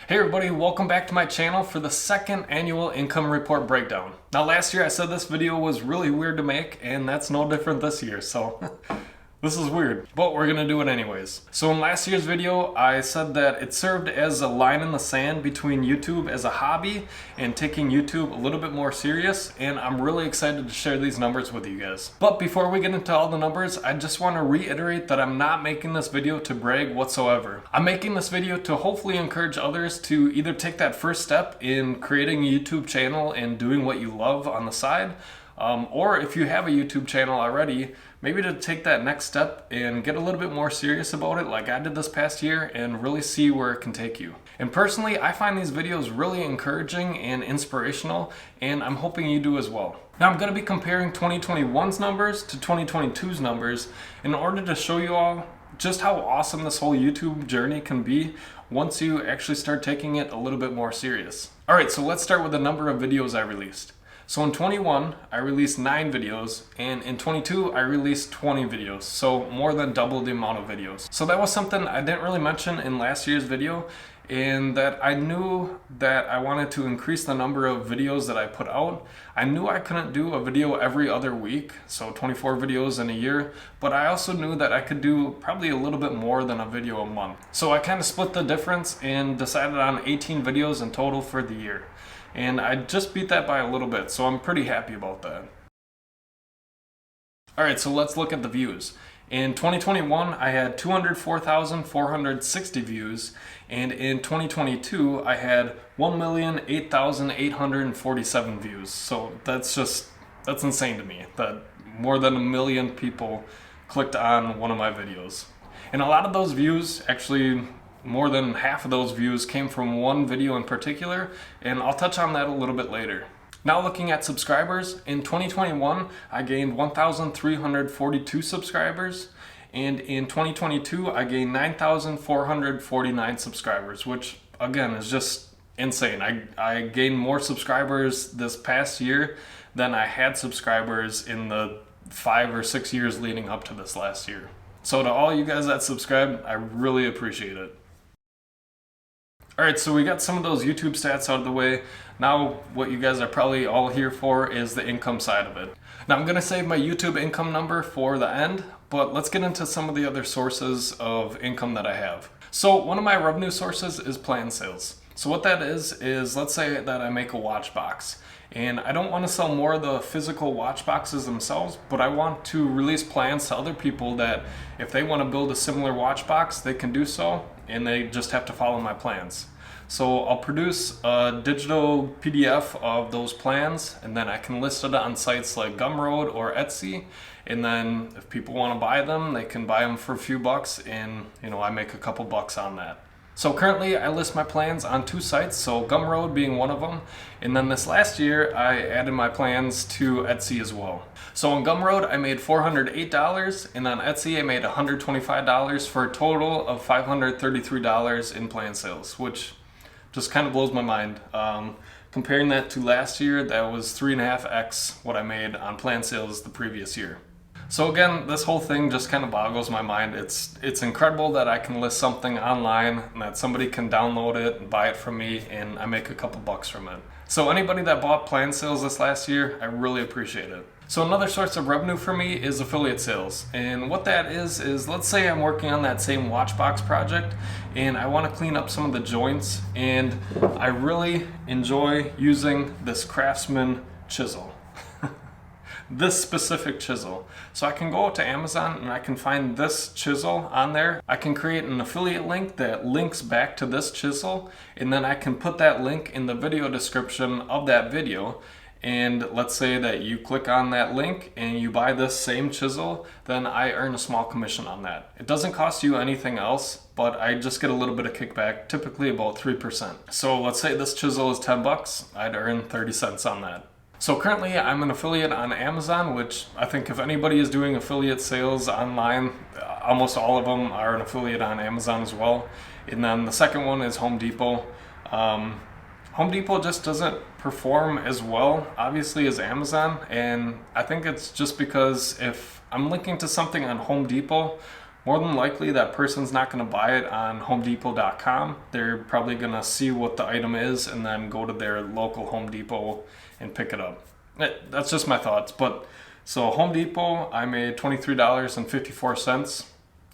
Hey everybody, welcome back to my channel for the second annual income report breakdown. Now last year I said this video was really weird to make, and that's no different this year, so this is weird, but we're gonna do it anyways. So in last year's video, I said that it served as a line in the sand between YouTube as a hobby and taking YouTube a little bit more serious, and I'm really excited to share these numbers with you guys. But before we get into all the numbers, I just want to reiterate that I'm not making this video to brag whatsoever. I'm making this video to hopefully encourage others to either take that first step in creating a YouTube channel and doing what you love on the side, or if you have a YouTube channel already, maybe to take that next step and get a little bit more serious about it like I did this past year and really see where it can take you. And personally, I find these videos really encouraging and inspirational, and I'm hoping you do as well. Now I'm going to be comparing 2021's numbers to 2022's numbers in order to show you all just how awesome this whole YouTube journey can be once you actually start taking it a little bit more serious. Alright, so let's start with the number of videos I released. So in 21, I released 9 videos, and in 22, I released 20 videos, so more than double the amount of videos. So that was something I didn't really mention in last year's video, in that I knew that I wanted to increase the number of videos that I put out. I knew I couldn't do a video every other week, so 24 videos in a year, but I also knew that I could do probably a little bit more than a video a month. So I kind of split the difference and decided on 18 videos in total for the year. And I just beat that by a little bit, so I'm pretty happy about that. Alright, so let's look at the views. In 2021, I had 204,460 views, and in 2022, I had 1,008,847 views. So that's insane to me, that more than 1 million people clicked on one of my videos. And a lot of those views, actually more than half of those views, came from one video in particular, and I'll touch on that a little bit later. Now looking at subscribers, in 2021 I gained 1,342 subscribers, and in 2022 I gained 9,449 subscribers, which again is just insane. I gained more subscribers this past year than I had subscribers in the 5 or 6 years leading up to this last year. So to all you guys that subscribe, I really appreciate it. Alright, so we got some of those YouTube stats out of the way. Now what you guys are probably all here for is the income side of it. Now I'm going to save my YouTube income number for the end, but let's get into some of the other sources of income that I have. So one of my revenue sources is plan sales. So what that is let's say that I make a watch box, and I don't want to sell more of the physical watch boxes themselves, but I want to release plans to other people that if they want to build a similar watch box, they can do so, and they just have to follow my plans. So I'll produce a digital PDF of those plans, and then I can list it on sites like Gumroad or Etsy, and then if people want to buy them, they can buy them for a few bucks, and I make a couple bucks on that. So currently I list my plans on 2 sites, so Gumroad being one of them, and then this last year I added my plans to Etsy as well. So on Gumroad I made $408, and on Etsy I made $125 for a total of $533 in plan sales, which just kind of blows my mind. Comparing that to last year, that was 3.5x what I made on plan sales the previous year. So again, this whole thing just kind of boggles my mind. It's incredible that I can list something online and that somebody can download it and buy it from me, and I make a couple bucks from it. So anybody that bought plan sales this last year, I really appreciate it. So another source of revenue for me is affiliate sales. And what that is let's say I'm working on that same watchbox project and I want to clean up some of the joints, and I really enjoy using this Craftsman chisel. This specific chisel. So I can go out to Amazon and I can find this chisel on there. I can create an affiliate link that links back to this chisel, and then I can put that link in the video description of that video. And let's say that you click on that link and you buy this same chisel, then I earn a small commission on that. It doesn't cost you anything else, but I just get a little bit of kickback, typically about 3%. So let's say this chisel is 10 bucks, I'd earn 30 cents on that. So currently I'm an affiliate on Amazon, which I think if anybody is doing affiliate sales online, almost all of them are an affiliate on Amazon as well. And then the second one is Home Depot. Home Depot just doesn't perform as well, obviously, as Amazon, and I think it's just because if I'm linking to something on Home Depot, more than likely that person's not going to buy it on homedepot.com. They're probably going to see what the item is and then go to their local Home Depot and pick it up. That's just my thoughts. But so Home Depot, I made $23.54.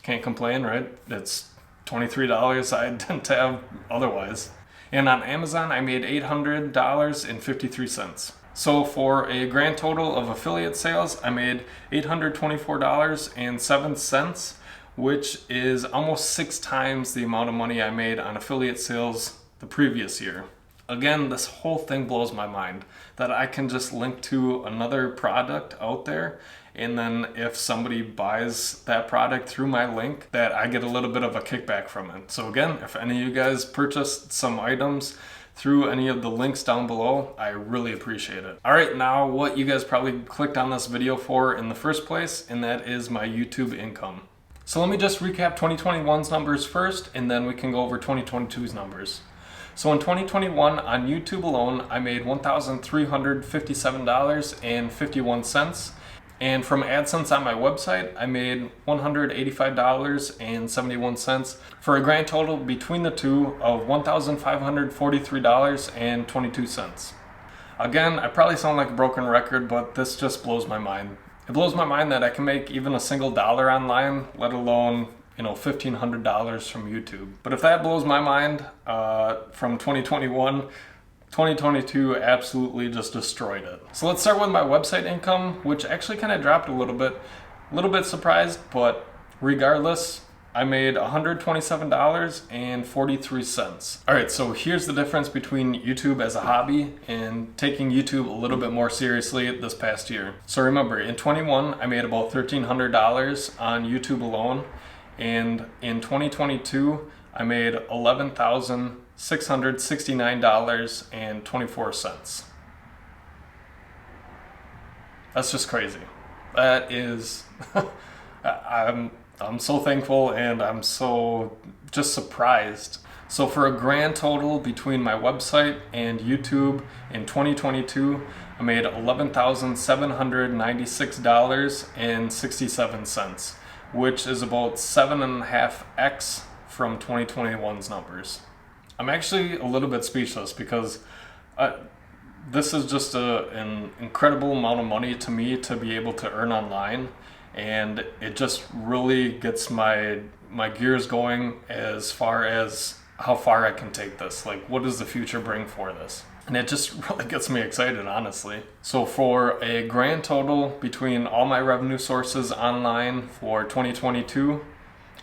Can't complain, right? It's $23 I didn't have otherwise. And on Amazon, I made $800.53. So for a grand total of affiliate sales, I made $824.07, which is almost 6 times the amount of money I made on affiliate sales the previous year. Again, this whole thing blows my mind that I can just link to another product out there, and then if somebody buys that product through my link, that I get a little bit of a kickback from it. So again, if any of you guys purchased some items through any of the links down below, I really appreciate it. All right, now what you guys probably clicked on this video for in the first place, and that is my YouTube income. So let me just recap 2021's numbers first, and then we can go over 2022's numbers. So in 2021, on YouTube alone, I made $1,357.51. And from ADSENSE on my website, I made $185.71 for a grand total between the two of $1,543.22. Again, I probably sound like a broken record, but this just blows my mind. It blows my mind that I can make even a single dollar online, let alone $1,500 from YouTube. But if that blows my mind from 2021, 2022 absolutely just destroyed it. So let's start with my website income, which actually kind of dropped a little bit surprised, but regardless, I made $127.43. All right, so here's the difference between YouTube as a hobby and taking YouTube a little bit more seriously this past year. So remember, in 21, I made about $1,300 on YouTube alone, and in 2022, I made $11,669.24. That's just crazy. That is, I'm so thankful and I'm so just surprised. So for a grand total between my website and YouTube in 2022, I made $11,796.67, which is about 7.5x from 2021's numbers. I'm actually a little bit speechless because this is just an incredible amount of money to me to be able to earn online, and it just really gets my gears going as far as how far I can take this. Like, what does the future bring for this? And it just really gets me excited, honestly. So for a grand total between all my revenue sources online for 2022,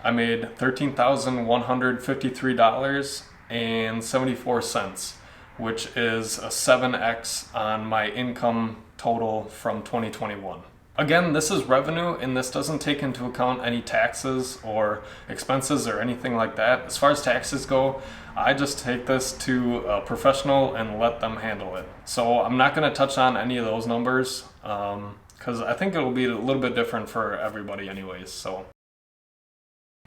I made $13,153.74, which is a 7x on my income total from 2021. Again, this is revenue, and this doesn't take into account any taxes or expenses or anything like that. As far as taxes go, I just take this to a professional and let them handle it. So I'm not going to touch on any of those numbers because I think it'll be a little bit different for everybody anyways. So,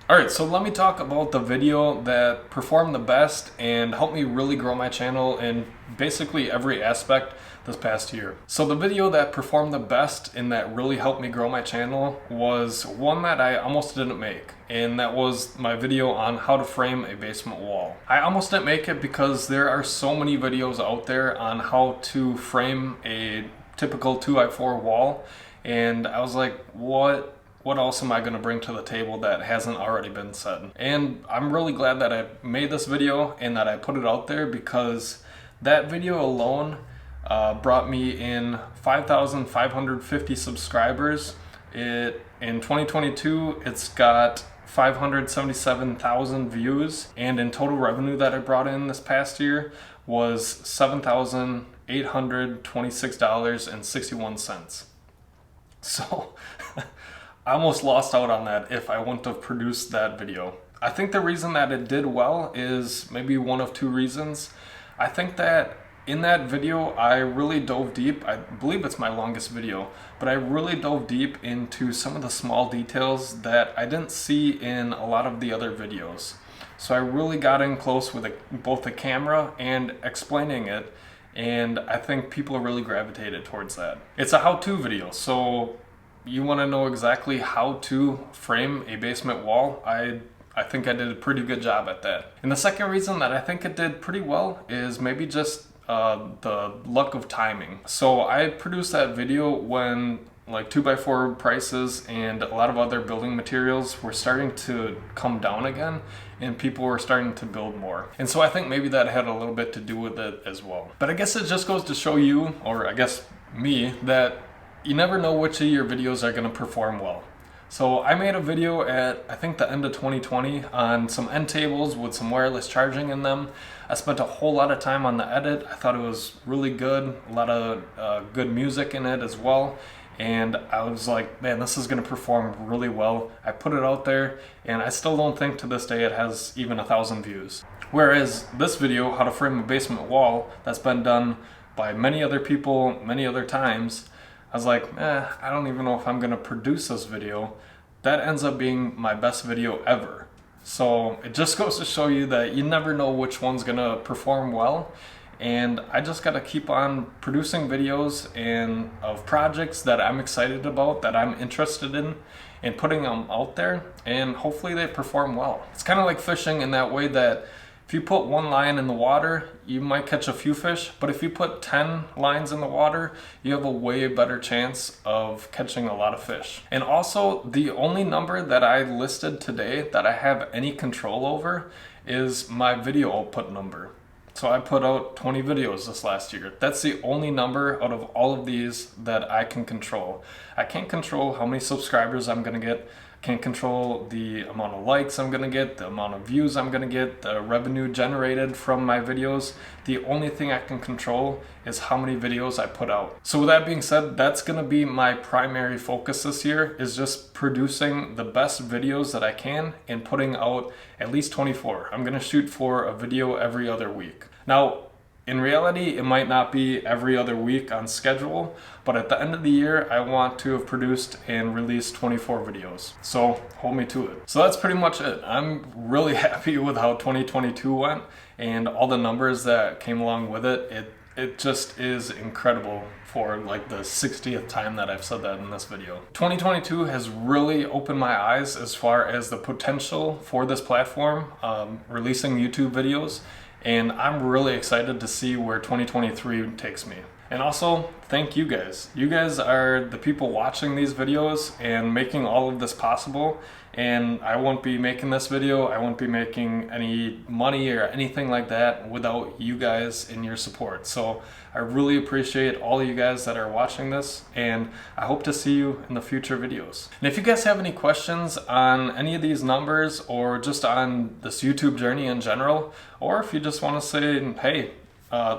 all right, so let me talk about the video that performed the best and helped me really grow my channel in basically every aspect this past year. So the video that performed the best and that really helped me grow my channel was one that I almost didn't make, and that was my video on how to frame a basement wall. I almost didn't make it because there are so many videos out there on how to frame a typical 2x4 wall, and I was like, what else am I going to bring to the table that hasn't already been said? And I'm really glad that I made this video and that I put it out there, because that video alone brought me in 5,550 subscribers. In 2022, it's got 577,000 views, and in total revenue that I brought in this past year was $7,826.61. So I almost lost out on that if I wouldn't have produced that video. I think the reason that it did well is maybe one of two reasons. I think that in that video, I really dove deep. I believe it's my longest video, but I really dove deep into some of the small details that I didn't see in a lot of the other videos. So I really got in close with both the camera and explaining it, and I think people really gravitated towards that. It's a how-to video, so you want to know exactly how to frame a basement wall, I think I did a pretty good job at that. And the second reason that I think it did pretty well is maybe just the luck of timing. So I produced that video when like 2x4 prices and a lot of other building materials were starting to come down again, and people were starting to build more. And so I think maybe that had a little bit to do with it as well. But I guess it just goes to show you, or I guess me, that you never know which of your videos are going to perform well. So I made a video at, I think, the end of 2020 on some end tables with some wireless charging in them. I spent a whole lot of time on the edit. I thought it was really good, a lot of good music in it as well. And I was like, man, this is going to perform really well. I put it out there, and I still don't think to this day it has even 1,000 views. Whereas this video, how to frame a basement wall, that's been done by many other people many other times, I was like, I don't even know if I'm gonna produce this video. That ends up being my best video ever. So it just goes to show you that you never know which one's gonna perform well. And I just gotta keep on producing videos and of projects that I'm excited about, that I'm interested in, and putting them out there, and hopefully they perform well. It's kind of like fishing in that way that if you put one line in the water, you might catch a few fish, but if you put 10 lines in the water, you have a way better chance of catching a lot of fish. And also, the only number that I listed today that I have any control over is my video output number. So I put out 20 videos this last year. That's the only number out of all of these that I can control. I can't control how many subscribers I'm gonna get. Can't control the amount of likes I'm gonna get, the amount of views I'm gonna get, the revenue generated from my videos. The only thing I can control is how many videos I put out. So with that being said, that's gonna be my primary focus this year, is just producing the best videos that I can and putting out at least 24. I'm gonna shoot for a video every other week. Now, in reality, it might not be every other week on schedule, but at the end of the year, I want to have produced and released 24 videos. So hold me to it. So that's pretty much it. I'm really happy with how 2022 went and all the numbers that came along with it. It just is incredible for like the 60th time that I've said that in this video. 2022 has really opened my eyes as far as the potential for this platform, releasing YouTube videos. And I'm really excited to see where 2023 takes me. And also, thank you guys. You guys are the people watching these videos and making all of this possible. And I won't be making this video, I won't be making any money or anything like that without you guys and your support. So I really appreciate all of you guys that are watching this, and I hope to see you in the future videos. And if you guys have any questions on any of these numbers or just on this YouTube journey in general, or if you just want to say, hey,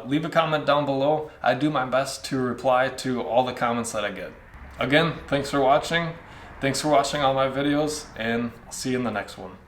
leave a comment down below. I do my best to reply to all the comments that I get. Again, thanks for watching. Thanks for watching all my videos, and I'll see you in the next one.